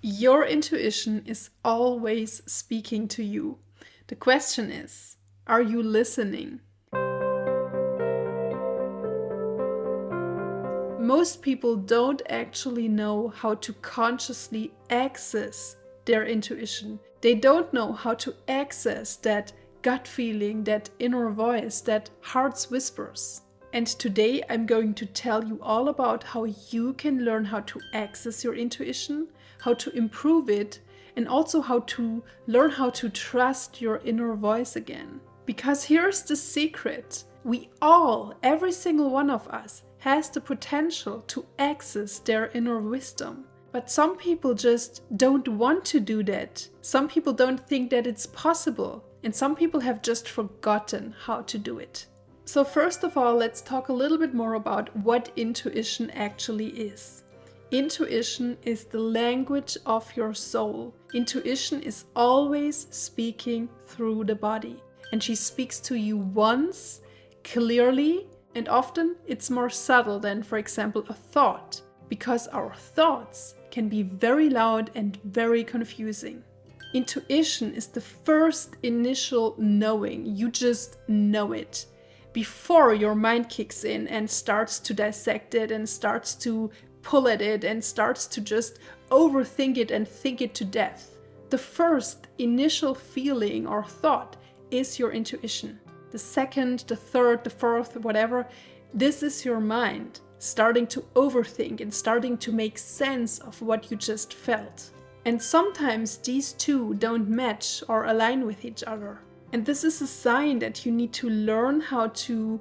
Your intuition is always speaking to you. The question is, are you listening? Most people don't actually know how to consciously access their intuition. They don't know how to access that gut feeling, that inner voice, that heart's whispers. And today I'm going to tell you all about how you can learn how to access your intuition, how to improve it, and also how to learn how to trust your inner voice again. Because here's the secret. We all, every single one of us, has the potential to access their inner wisdom. But some people just don't want to do that. Some people don't think that it's possible. And some people have just forgotten how to do it. So first of all, let's talk a little bit more about what intuition actually is. Intuition is the language of your soul. Intuition is always speaking through the body. And she speaks to you once, clearly, and often it's more subtle than, for example, a thought. Because our thoughts can be very loud and very confusing. Intuition is the first initial knowing. You just know it before your mind kicks in and starts to dissect it and starts to pull at it and starts to just overthink it and think it to death. The first initial feeling or thought is your intuition. The second, the third, the fourth, whatever, this is your mind starting to overthink and starting to make sense of what you just felt. And sometimes these two don't match or align with each other. And this is a sign that you need to learn how to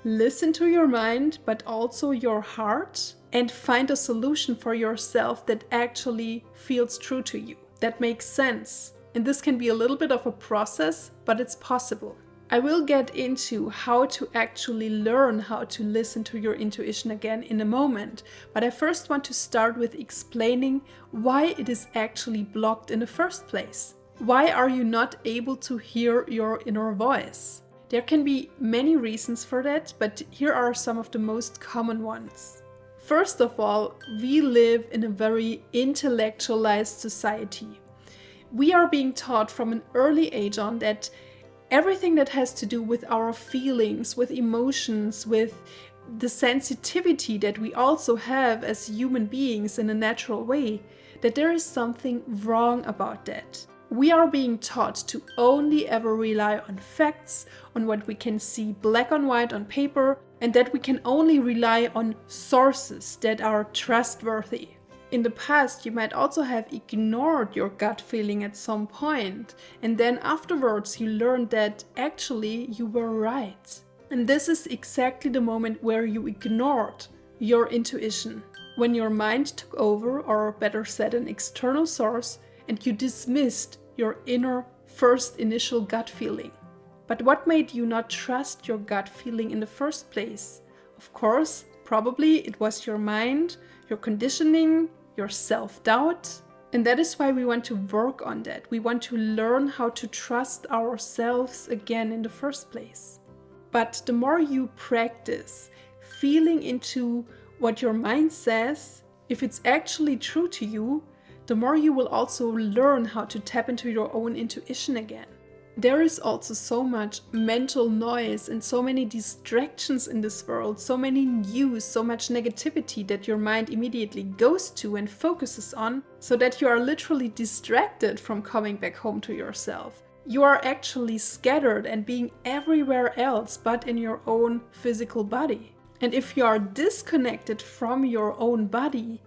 listen to your mind, but also your heart, and find a solution for yourself that actually feels true to you, that makes sense. And this can be a little bit of a process, but it's possible. I will get into how to actually learn how to listen to your intuition again in a moment, but I first want to start with explaining why it is actually blocked in the first place. Why are you not able to hear your inner voice? There can be many reasons for that, but here are some of the most common ones. First of all, we live in a very intellectualized society. We are being taught from an early age on that everything that has to do with our feelings, with emotions, with the sensitivity that we also have as human beings in a natural way, that there is something wrong about that. We are being taught to only ever rely on facts, on what we can see black on white on paper, and that we can only rely on sources that are trustworthy. In the past, you might also have ignored your gut feeling at some point, and then afterwards you learned that actually you were right. And this is exactly the moment where you ignored your intuition. When your mind took over, or better said, an external source, and you dismissed your inner first initial gut feeling. But what made you not trust your gut feeling in the first place? Of course, probably it was your mind, your conditioning, your self-doubt. And that is why we want to work on that. We want to learn how to trust ourselves again in the first place. But the more you practice feeling into what your mind says, if it's actually true to you, the more you will also learn how to tap into your own intuition again. There is also so much mental noise and so many distractions in this world, so many news, so much negativity that your mind immediately goes to and focuses on, so that you are literally distracted from coming back home to yourself. You are actually scattered and being everywhere else but in your own physical body. And if you are disconnected from your own body,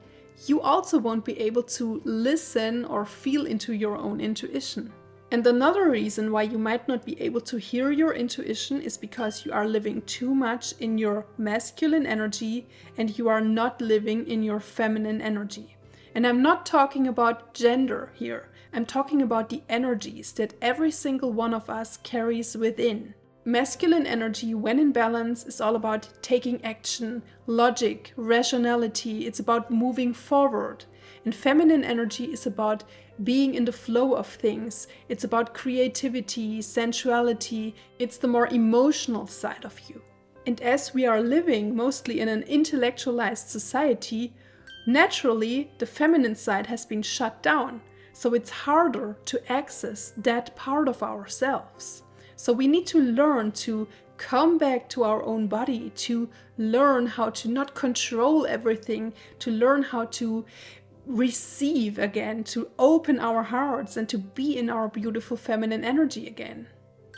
you also won't be able to listen or feel into your own intuition. And another reason why you might not be able to hear your intuition is because you are living too much in your masculine energy and you are not living in your feminine energy. And I'm not talking about gender here. I'm talking about the energies that every single one of us carries within. Masculine energy, when in balance, is all about taking action, logic, rationality. It's about moving forward. And feminine energy is about being in the flow of things. It's about creativity, sensuality. It's the more emotional side of you. And as we are living mostly in an intellectualized society, Naturally, the feminine side has been shut down, so it's harder to access that part of ourselves. So we need to learn to come back to our own body, to learn how to not control everything, to learn how to receive again, to open our hearts and to be in our beautiful feminine energy again.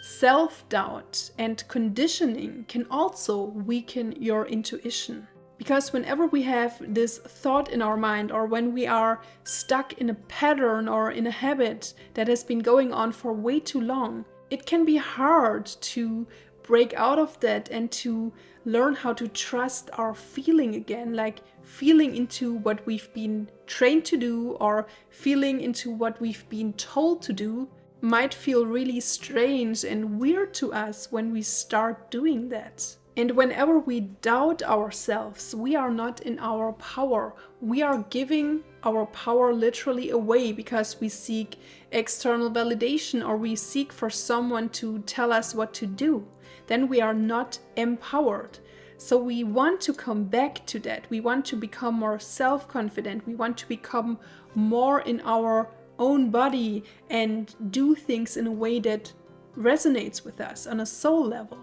Self-doubt and conditioning can also weaken your intuition. Because whenever we have this thought in our mind, or when we are stuck in a pattern or in a habit that has been going on for way too long, it can be hard to break out of that and to learn how to trust our feeling again, like feeling into what we've been trained to do or feeling into what we've been told to do might feel really strange and weird to us when we start doing that. And whenever we doubt ourselves, we are not in our power. We are giving our power literally away because we seek external validation or we seek for someone to tell us what to do. Then we are not empowered. So we want to come back to that. We want to become more self-confident. We want to become more in our own body and do things in a way that resonates with us on a soul level.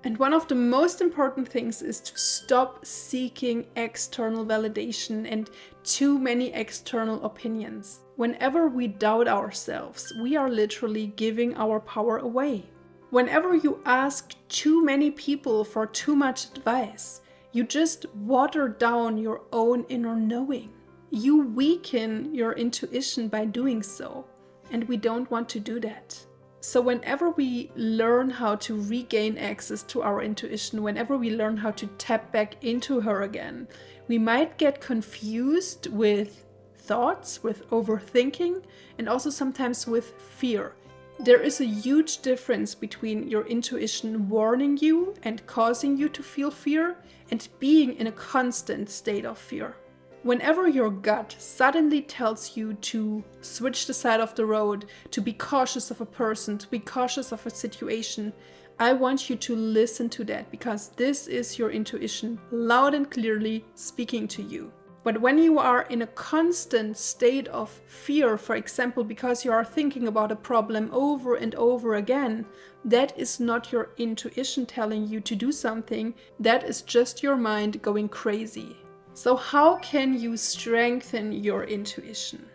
And one of the most important things is to stop seeking external validation and too many external opinions. Whenever we doubt ourselves, we are literally giving our power away. Whenever you ask too many people for too much advice, you just water down your own inner knowing. You weaken your intuition by doing so, and we don't want to do that. So whenever we learn how to regain access to our intuition, whenever we learn how to tap back into her again, we might get confused with thoughts, with overthinking, and also sometimes with fear. There is a huge difference between your intuition warning you and causing you to feel fear and being in a constant state of fear. Whenever your gut suddenly tells you to switch the side of the road, to be cautious of a person, to be cautious of a situation, I want you to listen to that because this is your intuition loud and clearly speaking to you. But when you are in a constant state of fear, for example, because you are thinking about a problem over and over again, that is not your intuition telling you to do something. That is just your mind going crazy. So how can you strengthen your intuition?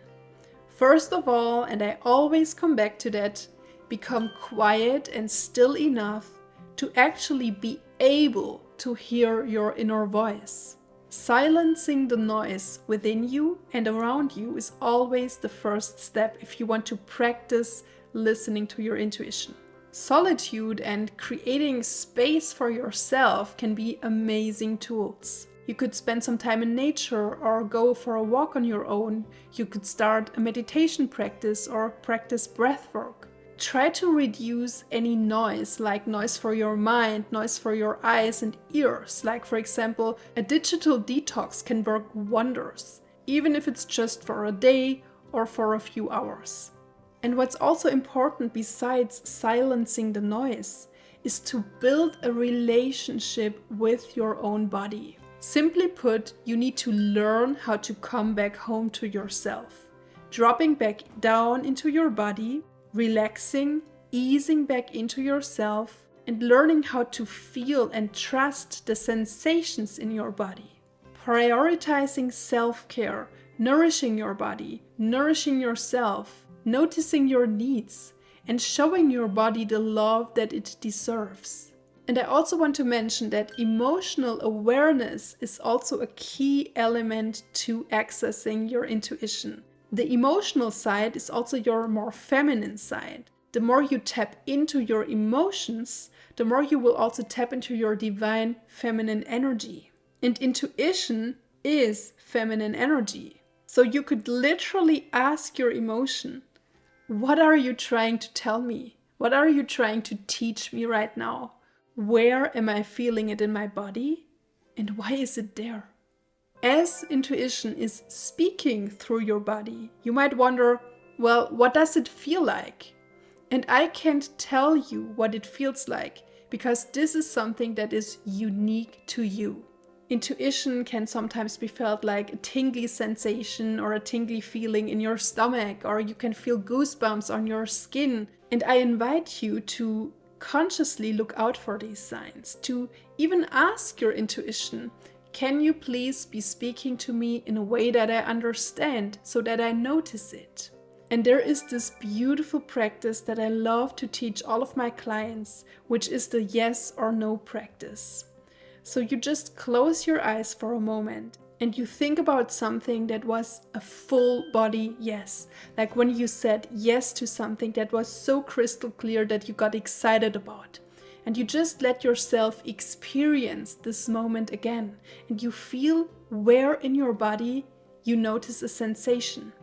First of all, and I always come back to that, become quiet and still enough to actually be able to hear your inner voice. Silencing the noise within you and around you is always the first step if you want to practice listening to your intuition. Solitude and creating space for yourself can be amazing tools. You could spend some time in nature or go for a walk on your own. You could start a meditation practice or practice breath work. Try to reduce any noise, like noise for your mind, noise for your eyes and ears. Like, for example, a digital detox can work wonders, even if it's just for a day or for a few hours. And what's also important besides silencing the noise is to build a relationship with your own body. Simply put, you need to learn how to come back home to yourself, dropping back down into your body, relaxing, easing back into yourself, and learning how to feel and trust the sensations in your body. Prioritizing self-care, nourishing your body, nourishing yourself, noticing your needs, and showing your body the love that it deserves. And I also want to mention that emotional awareness is also a key element to accessing your intuition. The emotional side is also your more feminine side. The more you tap into your emotions, the more you will also tap into your divine feminine energy. And intuition is feminine energy. So you could literally ask your emotion, what are you trying to tell me? What are you trying to teach me right now? Where am I feeling it in my body? And why is it there? As intuition is speaking through your body, you might wonder, well, what does it feel like? And I can't tell you what it feels like because this is something that is unique to you. Intuition can sometimes be felt like a tingly sensation or a tingly feeling in your stomach, or you can feel goosebumps on your skin. And I invite you to consciously look out for these signs, to even ask your intuition, can you please be speaking to me in a way that I understand so that I notice it? And there is this beautiful practice that I love to teach all of my clients, which is the yes or no practice. So you just close your eyes for a moment and you think about something that was a full body yes. Like when you said yes to something that was so crystal clear that you got excited about. And you just let yourself experience this moment again. And you feel where in your body you notice a sensation.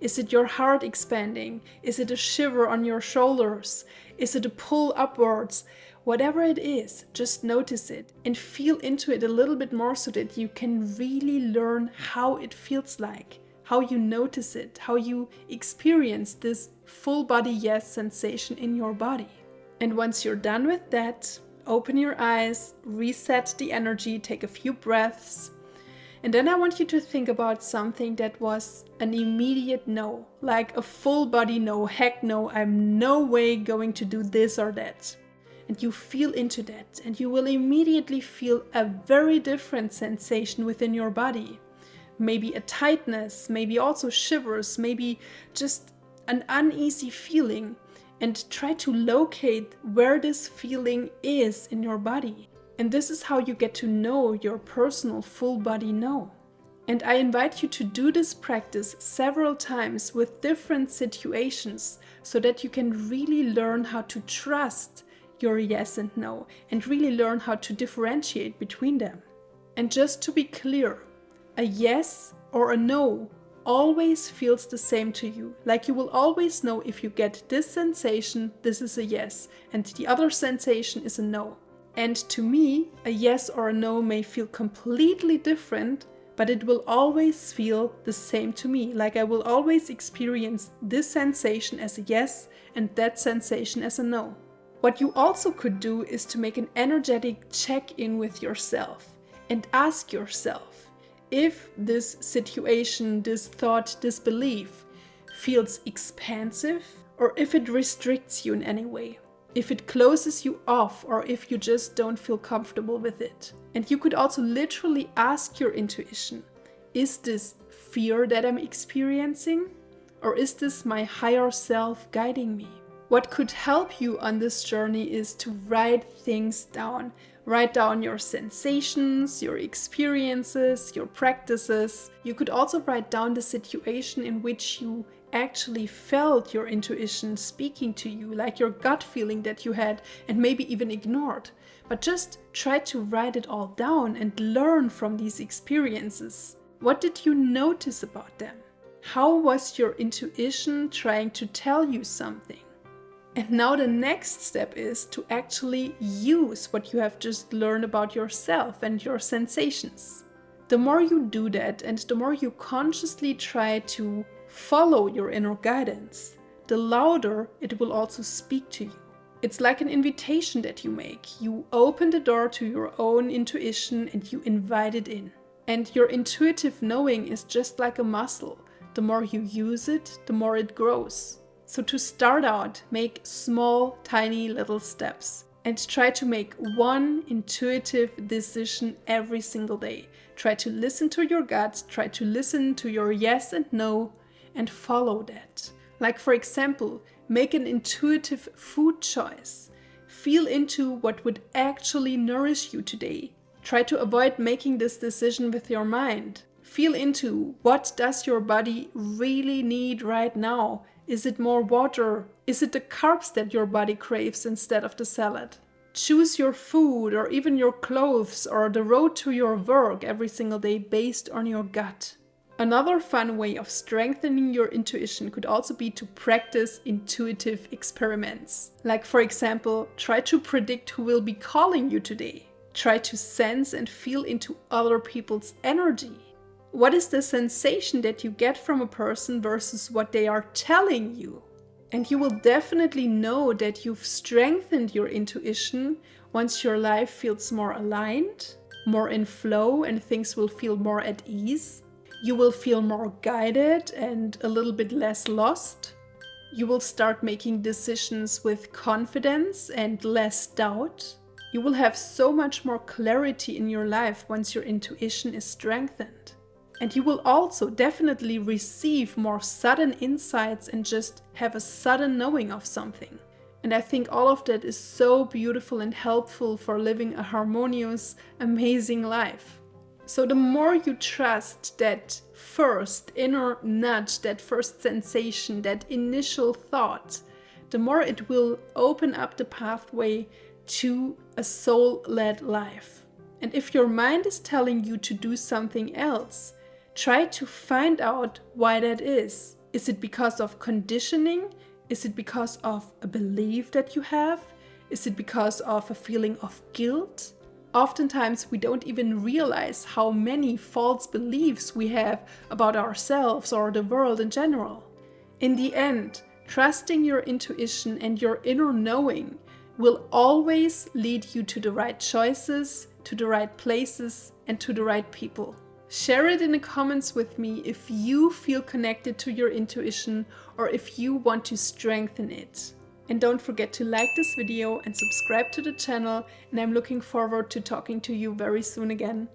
Is it your heart expanding? Is it a shiver on your shoulders? Is it a pull upwards? Whatever it is, just notice it and feel into it a little bit more so that you can really learn how it feels like, how you notice it, how you experience this full body yes sensation in your body. And once you're done with that, open your eyes, reset the energy, take a few breaths. And then I want you to think about something that was an immediate no, like a full body no, heck no, I'm no way going to do this or that. And you feel into that, and you will immediately feel a very different sensation within your body. Maybe a tightness, maybe also shivers, maybe just an uneasy feeling. And try to locate where this feeling is in your body. And this is how you get to know your personal full body no. And I invite you to do this practice several times with different situations so that you can really learn how to trust your yes and no and really learn how to differentiate between them. And just to be clear, a yes or a no always feels the same to you. Like you will always know if you get this sensation, this is a yes, and the other sensation is a no. And to me, a yes or a no may feel completely different, but it will always feel the same to me. Like I will always experience this sensation as a yes and that sensation as a no. What you also could do is to make an energetic check-in with yourself and ask yourself if this situation, this thought, this belief feels expansive or if it restricts you in any way, if it closes you off or if you just don't feel comfortable with it. And you could also literally ask your intuition, is this fear that I'm experiencing or is this my higher self guiding me? What could help you on this journey is to write things down. Write down your sensations, your experiences, your practices. You could also write down the situation in which you actually felt your intuition speaking to you, like your gut feeling that you had and maybe even ignored. But just try to write it all down and learn from these experiences. What did you notice about them? How was your intuition trying to tell you something? And now the next step is to actually use what you have just learned about yourself and your sensations. The more you do that and the more you consciously try to follow your inner guidance, the louder it will also speak to you. It's like an invitation that you make. You open the door to your own intuition and you invite it in. And your intuitive knowing is just like a muscle. The more you use it, the more it grows. So to start out, make small, tiny little steps and try to make one intuitive decision every single day. Try to listen to your gut, try to listen to your yes and no and follow that. Like for example, make an intuitive food choice. Feel into what would actually nourish you today. Try to avoid making this decision with your mind. Feel into what does your body really need right now. Is it more water? Is it the carbs that your body craves instead of the salad? Choose your food or even your clothes or the road to your work every single day based on your gut. Another fun way of strengthening your intuition could also be to practice intuitive experiments. Like for example, try to predict who will be calling you today. Try to sense and feel into other people's energy. What is the sensation that you get from a person versus what they are telling you? And you will definitely know that you've strengthened your intuition once your life feels more aligned, more in flow and things will feel more at ease. You will feel more guided and a little bit less lost. You will start making decisions with confidence and less doubt. You will have so much more clarity in your life once your intuition is strengthened. And you will also definitely receive more sudden insights and just have a sudden knowing of something. And I think all of that is so beautiful and helpful for living a harmonious, amazing life. So the more you trust that first inner nudge, that first sensation, that initial thought, the more it will open up the pathway to a soul-led life. And if your mind is telling you to do something else, try to find out why that is. Is it because of conditioning? Is it because of a belief that you have? Is it because of a feeling of guilt? Oftentimes we don't even realize how many false beliefs we have about ourselves or the world in general. In the end, trusting your intuition and your inner knowing will always lead you to the right choices, to the right places, and to the right people. Share it in the comments with me if you feel connected to your intuition or if you want to strengthen it. And don't forget to like this video and subscribe to the channel, and I'm looking forward to talking to you very soon again.